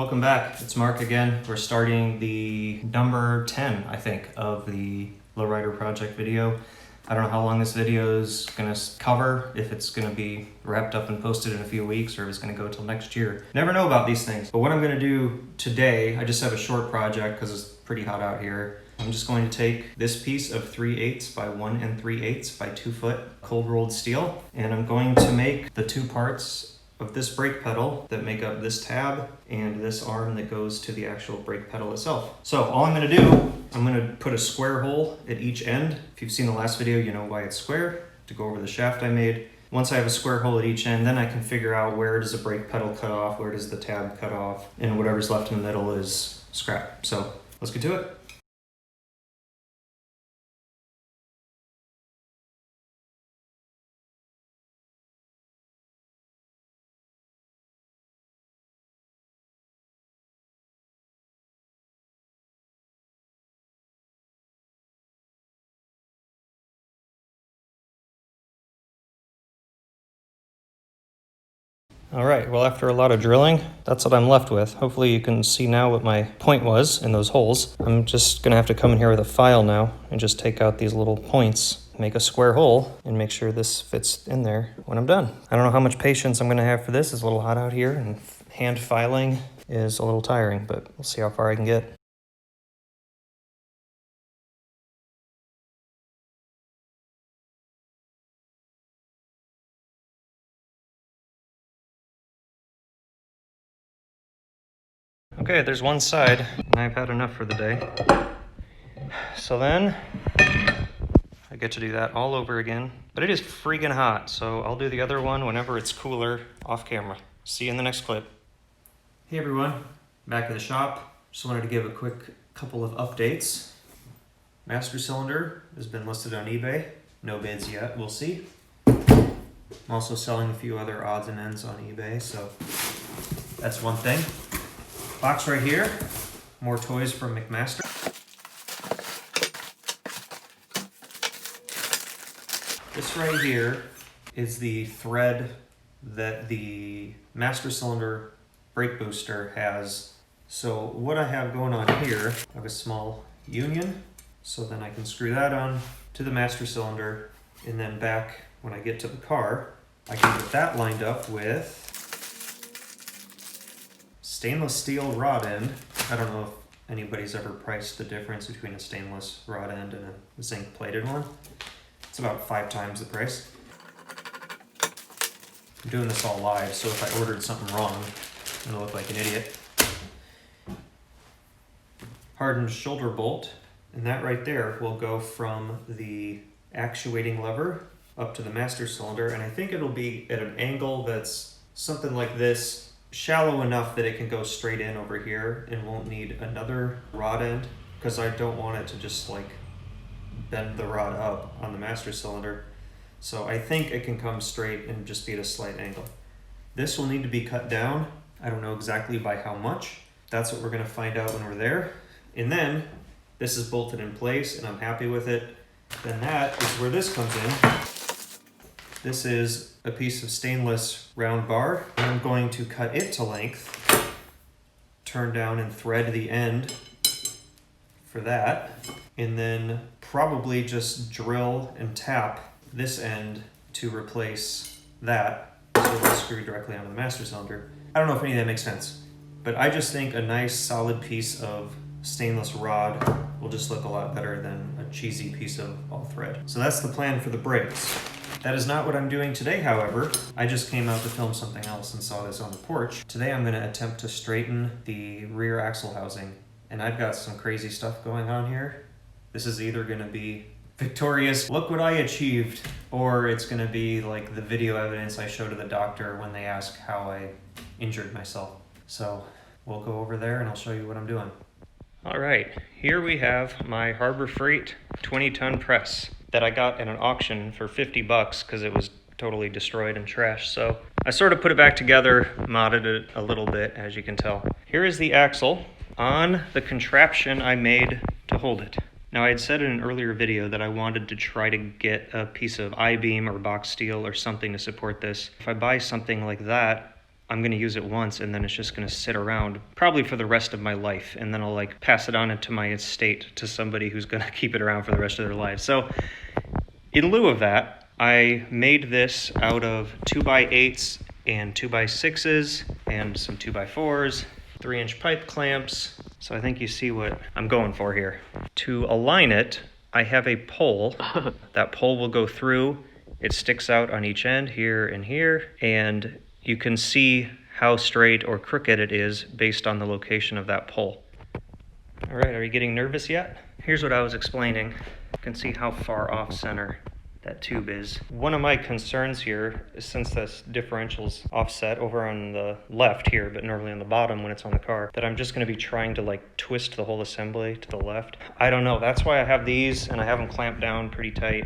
welcome back. It's Mark again. We're starting the number 10, I think, of the Lowrider project video. I don't know how long this video is going to cover, if it's going to be wrapped up and posted in a few weeks or if it's going to go till next year. Never know about these things. But what I'm going to do today, I just have a short project because it's pretty hot out here. I'm just going to take this piece of 3/8 by 1 3/8 by 2 foot cold rolled steel, and I'm going to make the two parts of this brake pedal that make up this tab and this arm that goes to the actual brake pedal itself. So all I'm going to do, I'm going to put a square hole at each end. If you've seen the last video, you know why it's square, to go over the shaft I made. Once I have a square hole at each end, then I can figure out where does the brake pedal cut off, where does the tab cut off, and whatever's left in the middle is scrap. So let's get to it. All right, well, after a lot of drilling, that's what I'm left with. Hopefully you can see now what my point was in those holes. I'm just gonna have to come in here with a file now and just take out these little points, make a square hole, and make sure this fits in there when I'm done. I don't know how much patience I'm gonna have for this. It's a little hot out here, and hand filing is a little tiring, but we'll see how far I can get. Okay, there's one side, and I've had enough for the day. So then, I get to do that all over again. But it is freaking hot, so I'll do the other one whenever it's cooler off camera. See you in the next clip. Hey everyone, back at the shop. Just wanted to give a quick couple of updates. Master cylinder has been listed on eBay. No bids yet, we'll see. I'm also selling a few other odds and ends on eBay, so that's one thing. Box right here, more toys from McMaster. This right here is the thread that the master cylinder brake booster has. So what I have going on here, I have a small union, so then I can screw that on to the master cylinder, and then back when I get to the car, I can get that lined up with stainless steel rod end. I don't know if anybody's ever priced the difference between a stainless rod end and a zinc plated one. It's about 5 times the price. I'm doing this all live, so if I ordered something wrong, I'm gonna look like an idiot. Hardened shoulder bolt, and that right there will go from the actuating lever up to the master cylinder, and I think it'll be at an angle that's something like this, shallow enough that it can go straight in over here and won't need another rod end, because I don't want it to just like bend the rod up on the master cylinder. So I think it can come straight and just be at a slight angle. This will need to be cut down. I don't know exactly by how much. That's what we're going to find out when we're there. And then this is bolted in place and I'm happy with it. Then that is where this comes in. This is a piece of stainless round bar, and I'm going to cut it to length, turn down and thread the end for that, and then probably just drill and tap this end to replace that, so it'll screw directly onto the master cylinder. I don't know if any of that makes sense, but I just think a nice solid piece of stainless rod will just look a lot better than a cheesy piece of all thread. So that's the plan for the brakes. That is not what I'm doing today, however. I just came out to film something else and saw this on the porch. Today I'm going to attempt to straighten the rear axle housing, and I've got some crazy stuff going on here. This is either going to be victorious, look what I achieved, or it's going to be like the video evidence I show to the doctor when they ask how I injured myself. So we'll go over there and I'll show you what I'm doing. All right, here we have my Harbor Freight 20-ton press that I got at an auction for 50 bucks because it was totally destroyed and trashed. So I sort of put it back together, modded it a little bit, as you can tell. Here is the axle on the contraption I made to hold it. Now I had said in an earlier video that I wanted to try to get a piece of I-beam or box steel or something to support this. If I buy something like that, I'm gonna use it once and then it's just gonna sit around probably for the rest of my life, and then I'll like pass it on into my estate to somebody who's gonna keep it around for the rest of their lives. So in lieu of that, I made this out of 2x8s and 2x6s and some 2x4s, 3-inch pipe clamps. So I think you see what I'm going for here. To align it, I have a pole. That pole will go through. It sticks out on each end, here and here, and you can see how straight or crooked it is based on the location of that pole. All right, are you getting nervous yet? Here's what I was explaining. You can see how far off center that tube is. One of my concerns here is, since this differential's offset over on the left here, but normally on the bottom when it's on the car, that I'm just gonna be trying to like twist the whole assembly to the left. I don't know, that's why I have these and I have them clamped down pretty tight.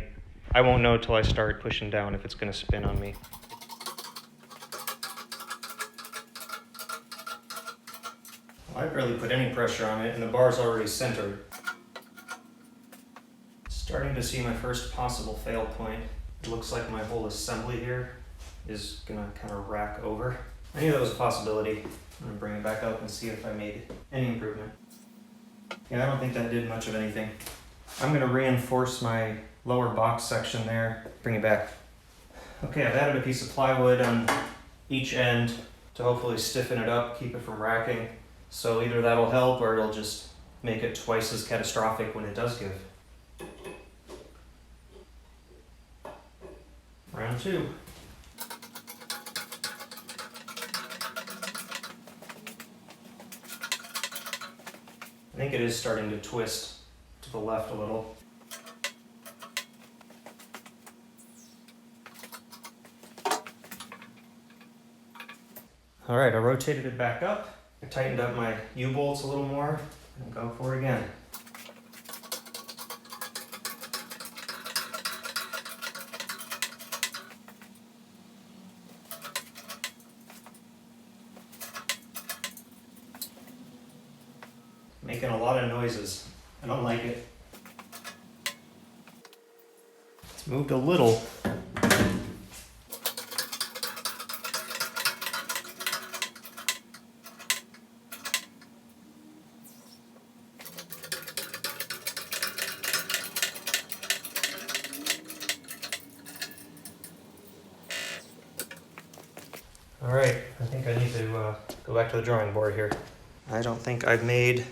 I won't know till I start pushing down if it's gonna spin on me. I barely put any pressure on it and the bar's already centered. Starting to see my first possible fail point. It looks like my whole assembly here is gonna kind of rack over. I knew that was a possibility. I'm gonna bring it back up and see if I made any improvement. Yeah, I don't think that did much of anything. I'm gonna reinforce my lower box section there, bring it back. Okay, I've added a piece of plywood on each end to hopefully stiffen it up, keep it from racking. So either that'll help or it'll just make it twice as catastrophic when it does give. Round 2. I think it is starting to twist to the left a little. All right, I rotated it back up. I tightened up my U-bolts a little more and go for it again. Making a lot of noises. I don't like it. It's moved a little. All right, I think I need to go back to the drawing board here. I don't think I've made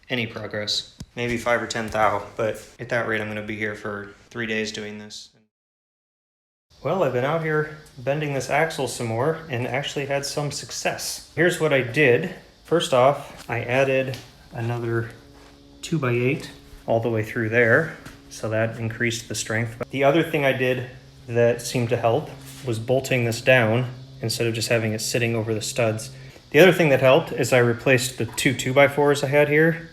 any progress. Maybe 5 or 10 thou, but at that rate I'm going to be here for 3 days doing this. Well, I've been out here bending this axle some more and actually had some success. Here's what I did. First off, I added another 2x8 all the way through there, so that increased the strength. The other thing I did that seemed to help was bolting this down instead of just having it sitting over the studs. The other thing that helped is I replaced the 2 2x4s I had here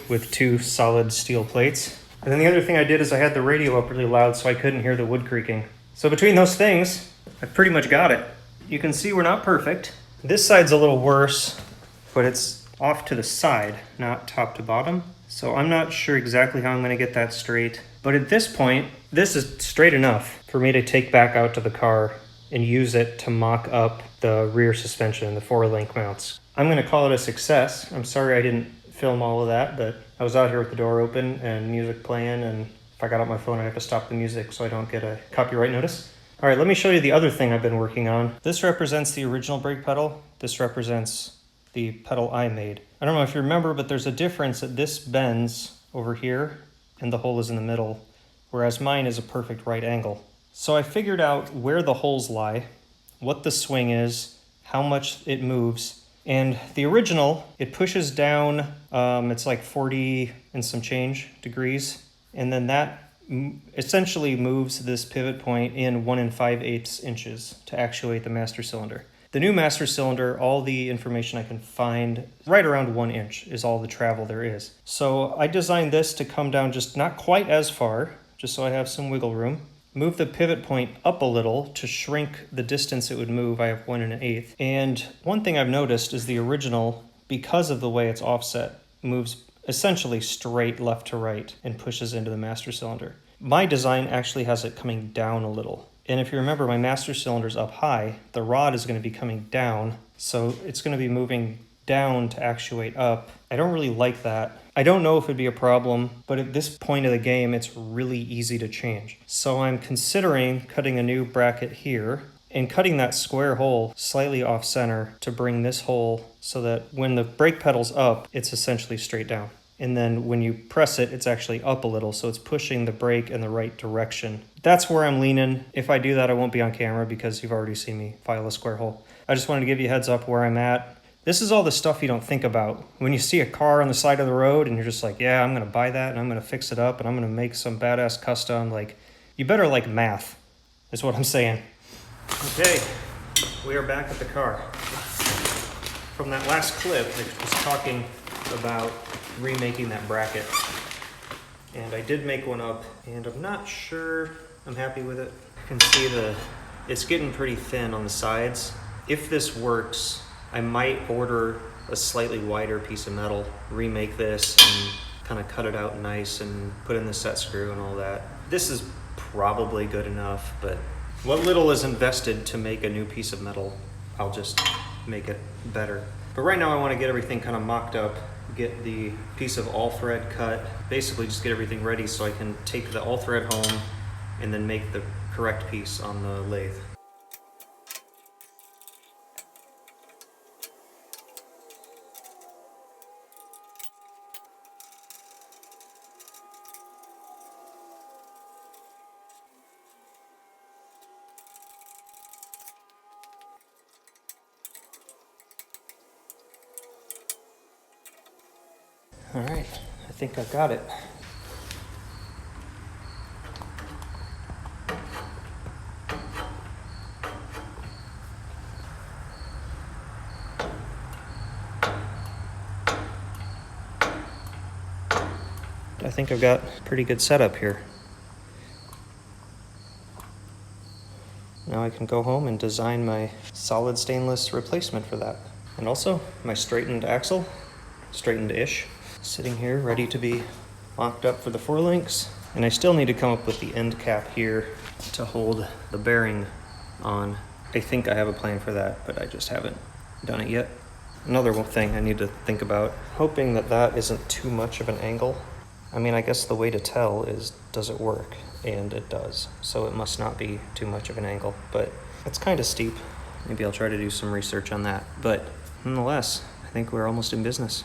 with 2 solid steel plates. And then the other thing I did is I had the radio up really loud so I couldn't hear the wood creaking. So between those things, I pretty much got it. You can see we're not perfect. This side's a little worse, but it's off to the side, not top to bottom. So I'm not sure exactly how I'm gonna get that straight. But at this point, this is straight enough for me to take back out to the car and use it to mock up the rear suspension, the 4-link mounts. I'm gonna call it a success. I'm sorry I didn't film all of that, but I was out here with the door open and music playing, and if I got out my phone, I have to stop the music so I don't get a copyright notice. All right, let me show you the other thing I've been working on. This represents the original brake pedal. This represents the pedal I made. I don't know if you remember, but there's a difference that this bends over here and the hole is in the middle, whereas mine is a perfect right angle. So I figured out where the holes lie, what the swing is, how much it moves, and the original, it pushes down, it's like 40 and some change degrees, and then that essentially moves this pivot point in 1 5/8 inches to actuate the master cylinder. The new master cylinder, all the information I can find, right around 1 inch is all the travel there is. So I designed this to come down just not quite as far, just so I have some wiggle room. Move the pivot point up a little to shrink the distance it would move. I have 1 1/8. And one thing I've noticed is the original, because of the way it's offset, moves essentially straight left to right and pushes into the master cylinder. My design actually has it coming down a little. And if you remember, my master cylinder's up high, the rod is going to be coming down, so it's going to be moving down to actuate up. I don't really like that. I don't know if it'd be a problem, but at this point of the game, it's really easy to change. So I'm considering cutting a new bracket here and cutting that square hole slightly off center to bring this hole so that when the brake pedal's up, it's essentially straight down. And then when you press it, it's actually up a little, so it's pushing the brake in the right direction. That's where I'm leaning. If I do that, I won't be on camera because you've already seen me file a square hole. I just wanted to give you a heads up where I'm at. This is all the stuff you don't think about. When you see a car on the side of the road and you're just like, yeah, I'm gonna buy that and I'm gonna fix it up and I'm gonna make some badass custom, like, you better like math, is what I'm saying. Okay, we are back at the car. From that last clip, I was talking about remaking that bracket. And I did make one up and I'm not sure I'm happy with it. You can see it's getting pretty thin on the sides. If this works, I might order a slightly wider piece of metal, remake this, and kind of cut it out nice and put in the set screw and all that. This is probably good enough, but what little is invested to make a new piece of metal, I'll just make it better. But right now I want to get everything kind of mocked up, get the piece of all thread cut, basically just get everything ready so I can take the all thread home and then make the correct piece on the lathe. All right, I think I've got it. I think I've got a pretty good setup here. Now I can go home and design my solid stainless replacement for that. And also my straightened axle, straightened-ish, sitting here ready to be mocked up for the 4 links. And I still need to come up with the end cap here to hold the bearing on. I think I have a plan for that, but I just haven't done it yet. Another thing I need to think about, hoping that that isn't too much of an angle. I mean, I guess the way to tell is, does it work? And it does. So it must not be too much of an angle, but it's kind of steep. Maybe I'll try to do some research on that. But nonetheless, I think we're almost in business.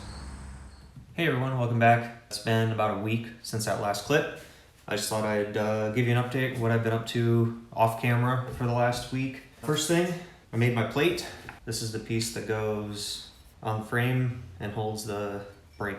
Hey everyone, welcome back. It's been about a week since that last clip. I just thought I'd give you an update, what I've been up to off camera for the last week. First thing, I made my plate. This is the piece that goes on the frame and holds the brake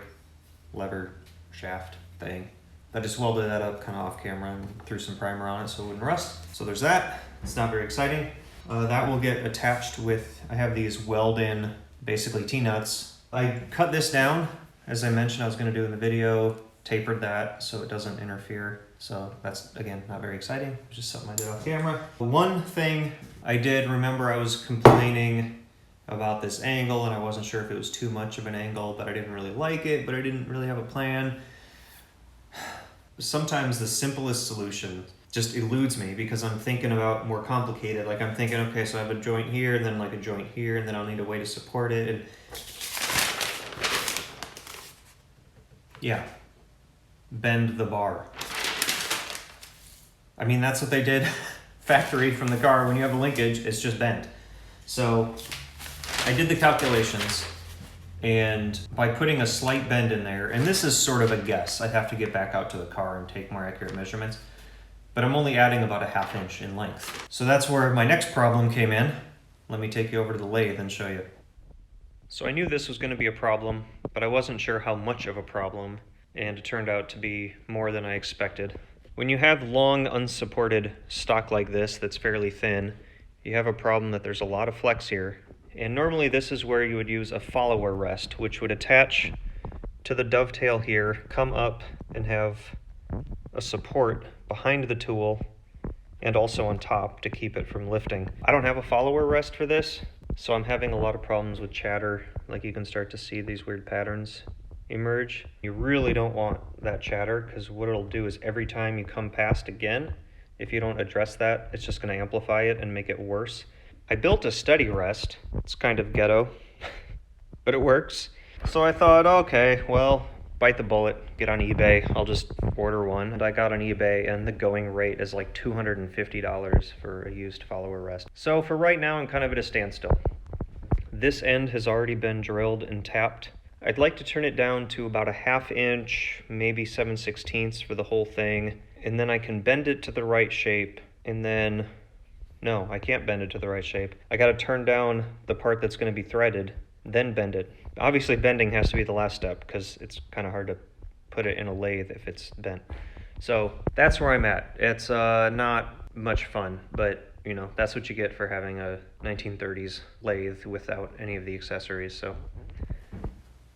lever shaft thing. I just welded that up kind of off camera and threw some primer on it so it wouldn't rust. So there's that. It's not very exciting. That will get attached with, I have these weld-in, basically T-nuts. I cut this down. As I mentioned, I was going to do in the video, tapered that so it doesn't interfere. So that's, again, not very exciting. It's just something I did off camera. One thing I did remember, I was complaining about this angle and I wasn't sure if it was too much of an angle, but I didn't really like it, but I didn't really have a plan. Sometimes the simplest solution just eludes me because I'm thinking about more complicated. Like I'm thinking, okay, so I have a joint here and then like a joint here and then I'll need a way to support it. And yeah, bend the bar. I mean, that's what they did factory from the car. When you have a linkage, it's just bent. So I did the calculations, and by putting a slight bend in there, and this is sort of a guess, I'd have to get back out to the car and take more accurate measurements, but I'm only adding about a 1/2 inch in length. So that's where my next problem came in. Let me take you over to the lathe and show you. So I knew this was going to be a problem, but I wasn't sure how much of a problem, and it turned out to be more than I expected. When you have long unsupported stock like this that's fairly thin, you have a problem that there's a lot of flex here. And normally this is where you would use a follower rest, which would attach to the dovetail here, come up and have a support behind the tool and also on top to keep it from lifting. I don't have a follower rest for this, so I'm having a lot of problems with chatter. Like you can start to see these weird patterns emerge. You really don't want that chatter because what it'll do is every time you come past again, If you don't address that, it's just going to amplify it and make it worse. I built a steady rest. It's kind of ghetto, but it works. So I thought, okay, well, bite the bullet, get on eBay. I'll just order one. And I got on eBay, and the going rate is like $250 for a used follower rest. So for right now, I'm kind of at a standstill. This end has already been drilled and tapped. I'd like to turn it down to about a 1/2 inch, maybe 7/16 for the whole thing. And then I can bend it to the right shape. And then, no, I can't bend it to the right shape. I gotta turn down the part that's gonna be threaded, then bend it. Obviously bending has to be the last step because it's kind of hard to put it in a lathe if it's bent. So that's where I'm at. It's not much fun, but you know, that's what you get for having a 1930s lathe without any of the accessories.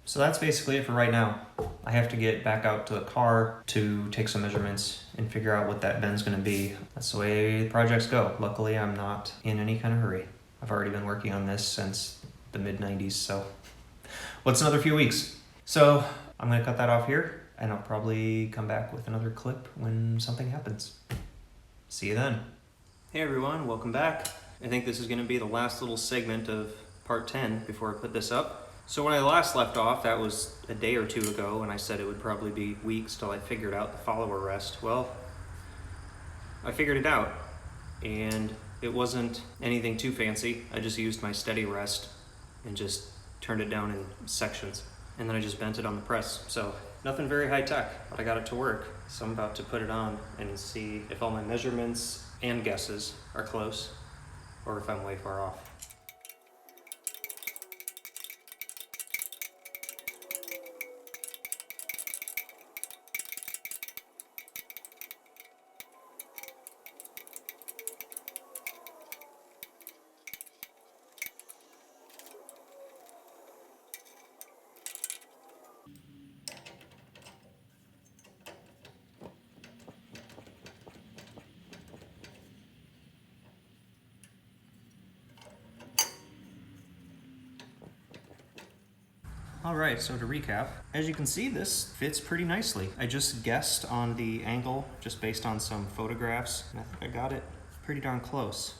So that's basically it for right now. I have to get back out to the car to take some measurements and figure out what that bend's gonna be. That's the way projects go. Luckily, I'm not in any kind of hurry. I've already been working on this since the mid-90s, so what's another few weeks? So I'm gonna cut that off here, and I'll probably come back with another clip when something happens. See you then. Hey everyone, welcome back. I think this is gonna be the last little segment of part 10 before I put this up. So when I last left off, that was a day or two ago, and I said it would probably be weeks till I figured out the follower rest. Well, I figured it out, and it wasn't anything too fancy. I just used my steady rest and just turned it down in sections, and then I just bent it on the press. So nothing very high tech, but I got it to work. So I'm about to put it on and see if all my measurements and guesses are close, or if I'm way far off. All right, so to recap, as you can see, this fits pretty nicely. I just guessed on the angle just based on some photographs, and I think I got it pretty darn close.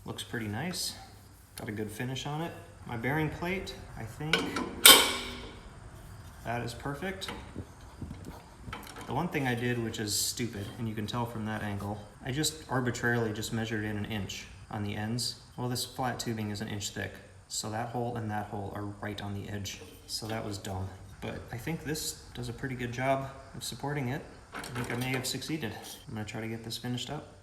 Looks pretty nice. Got a good finish on it. My bearing plate, I think that is perfect. The one thing I did, which is stupid, and you can tell from that angle, I just arbitrarily just measured in 1 inch on the ends. Well, this flat tubing is 1 inch thick, so that hole and that hole are right on the edge. So that was dumb. But I think this does a pretty good job of supporting it. I think I may have succeeded. I'm gonna try to get this finished up.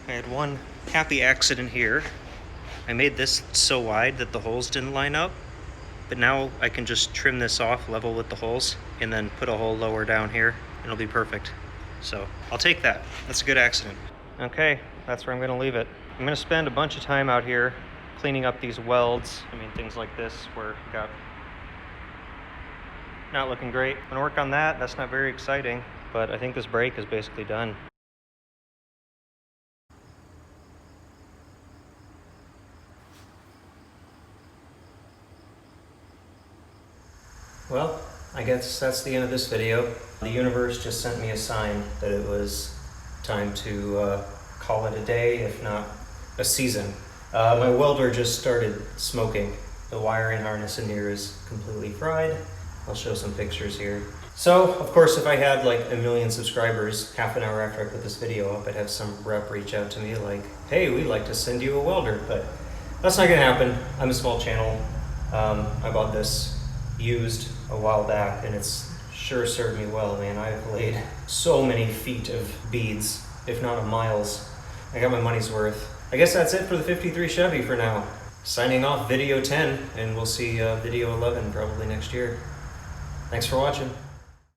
I had one happy accident here. I made this so wide that the holes didn't line up, but now I can just trim this off level with the holes and then put a hole lower down here and it'll be perfect. So I'll take that. That's a good accident. Okay, that's where I'm gonna leave it. I'm gonna spend a bunch of time out here cleaning up these welds. I mean, things like this where we got not looking great. I'm gonna work on that. That's not very exciting, but I think this brake is basically done. Well, I guess that's the end of this video. The universe just sent me a sign that it was time to call it a day, if not a season. My welder just started smoking. The wiring harness in here is completely fried. I'll show some pictures here. So, of course, if I had like 1 million subscribers, half an hour after I put this video up, I'd have some rep reach out to me like, hey, we'd like to send you a welder, but that's not gonna happen. I'm a small channel. I bought this used a while back, and it's sure served me well, man. I've laid so many feet of beads, if not of miles. I got my money's worth. I guess that's it for the 53 Chevy for now. Signing off video 10, and we'll see video 11 probably next year. Thanks for watching.